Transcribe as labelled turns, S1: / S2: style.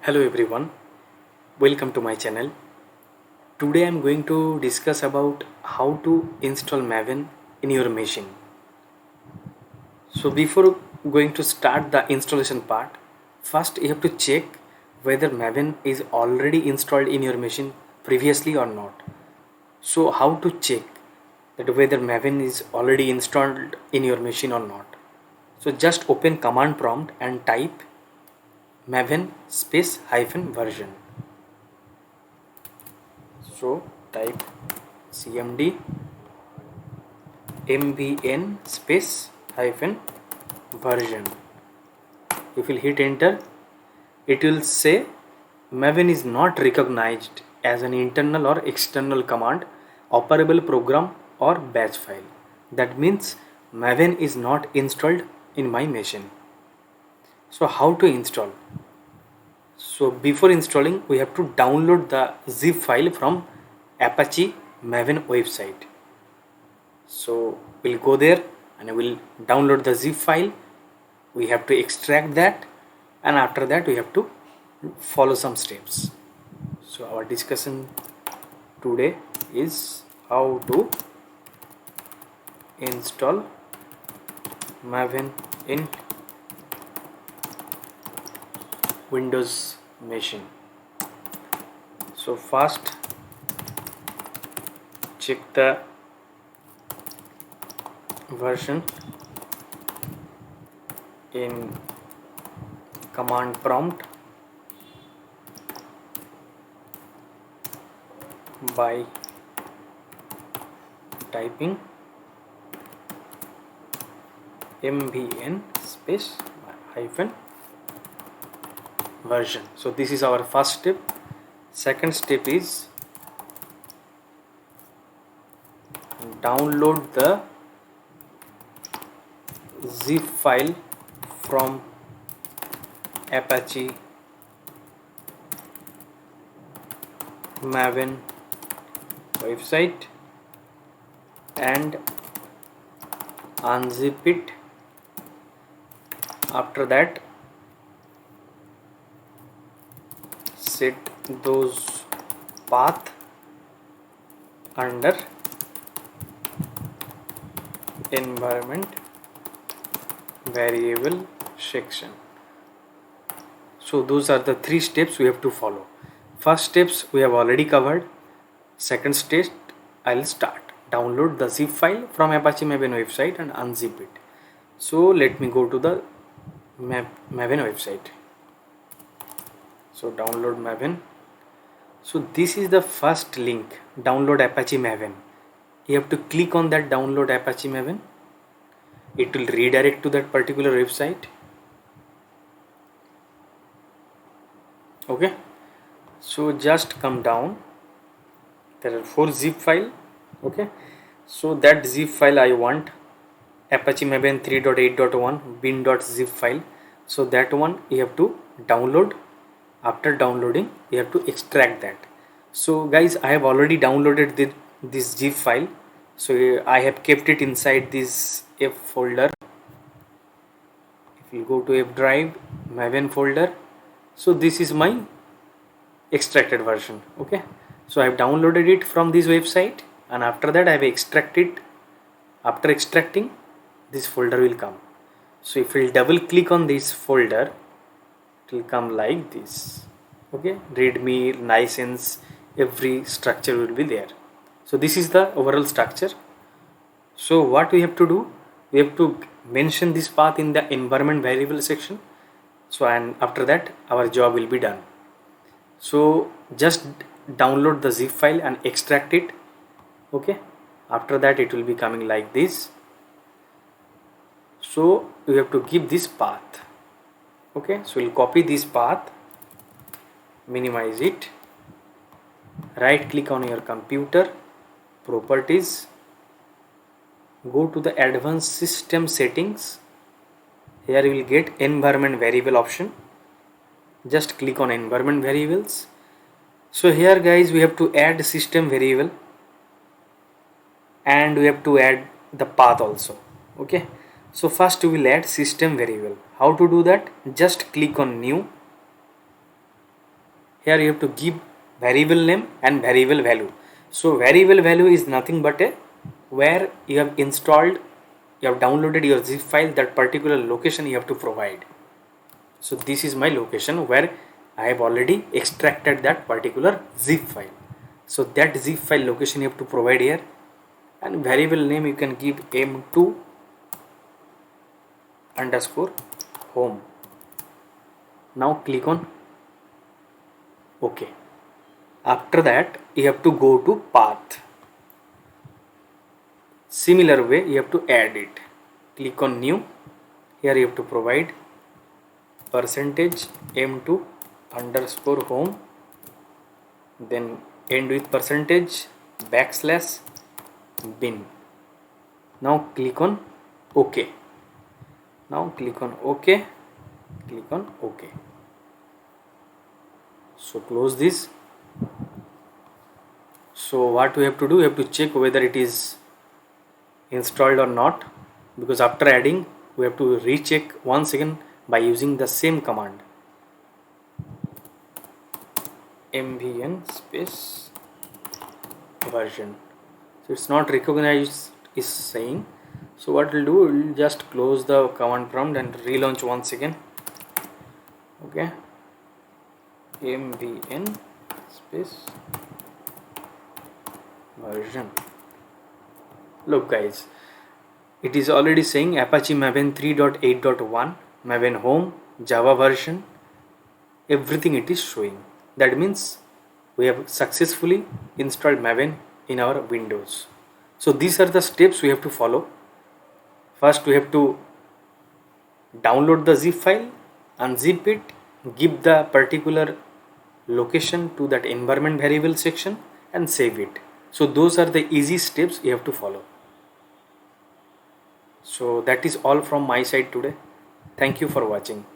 S1: Hello everyone, welcome to my channel. Today I am going to discuss about how to install Maven in your machine. So before going to start the installation part, first you have to check whether Maven is already installed in your machine previously or not. So how to check that whether Maven is already installed in your machine or not? So just open command prompt and type Maven space hyphen version. So type cmd mvn space hyphen version. If you hit enter, it will say Maven is not recognized as an internal or external command, operable program or batch file. That means Maven is not installed in my machine. So how to install? So before installing, we have to download the zip file from Apache Maven website. So we'll go there and we'll download the zip file. We have to extract that, and after that we have to follow some steps. So our discussion today is how to install Maven in Windows machine. So first check the version in command prompt by typing mvn space hyphen version. So this is our first step. Second step is download the zip file from Apache Maven website and unzip it. After that, set those path under environment variable section. So those are the three steps we have to follow. First steps we have already covered. Second step, I'll start. Download the zip file from Apache Maven website and unzip it. So let me go to the Maven website. So download Maven. So this is the first link, download Apache Maven. You have to click on that download Apache Maven. It will redirect to that particular website. Okay, so just come down. There are 4 zip file. Okay, so that zip file I want Apache Maven 3.8.1 bin.zip file. So that one you have to download. After downloading, you have to extract that. So guys, I have already downloaded this zip file. So I have kept it inside this F folder. If you go to F drive, Maven folder, so this is my extracted version. Okay, so I have downloaded it from this website, and after that I have extracted. After extracting, this folder will come. So if we double click on this folder, it will come like this. Okay, readme, license, every structure will be there. So this is the overall structure. So what we have to do, we have to mention this path in the environment variable section. So and after that our job will be done. So just download the zip file and extract it. Okay, after that it will be coming like this. So you have to give this path. Okay, so we'll copy this path, minimize it, right click on your computer, properties, go to the advanced system settings. Here you will get environment variable option. Just click on environment variables. So here guys, we have to add system variable and we have to add the path also. Okay, so first we will add system variable. How to do that? Just click on new, Here you have to give variable name and variable value. So variable value is nothing but a where you have installed, you have downloaded your zip file, that particular location you have to provide. So this is my location where I have already extracted that particular zip file. So that zip file location you have to provide here, and variable name you can give m2 underscore home. Now click on OK. After that you have to go to path. Similar way you have to add it. Click on new. Here you have to provide percentage m2 underscore home, then end with percentage backslash bin. Now click on OK. Now click on OK. Click on OK. So close this. So what we have to do, we have to check whether it is installed or not, because after adding we have to recheck once again by using the same command, mvn space version. So it's not recognized is saying. So what we'll do, we'll just close the command prompt and relaunch once again. Okay, mvn space version. Look guys, it is already saying Apache Maven 3.8.1 Maven home Java version, everything it is showing. That means we have successfully installed Maven in our Windows. So these are the steps we have to follow. First we have to download the zip file, unzip it, give the particular location to that environment variable section and save it. So those are the easy steps you have to follow. So that is all from my side today. Thank you for watching.